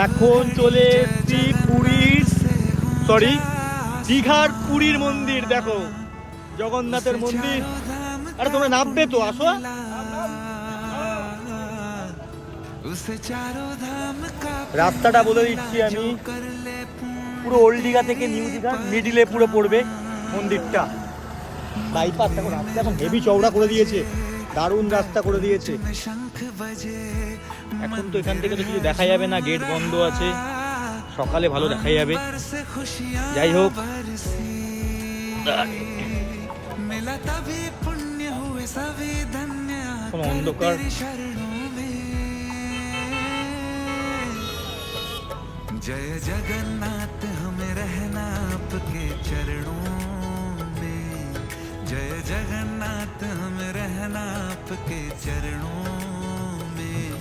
এখন চলে এসছি পুরীর দীঘার পুরীর মন্দির। দেখো জগন্নাথের মন্দির। আরে তোমরা নামবে তো, আসো। রাস্তাটা বলে দিচ্ছি আমি, পুরো ওল্ড দীঘা থেকে নিউ দীঘা মিডিলে পুরো পড়বে মন্দিরটা। বাইপাস দেখো, রাস্তা এখন হেভি চওড়া করে দিয়েছে, দারুণ রাস্তা করে দিয়েছে। এখন তো এখান থেকে তো কিছু দেখা যাবে না, গেট বন্ধ আছে, সকালে ভালো দেখা যাবে। যাই হোক, কোনো অন্ধকার। जय जगन्नाथ हमें रहना आपके चरणों में, जय जगन्नाथ हमें रहना आपके चरणों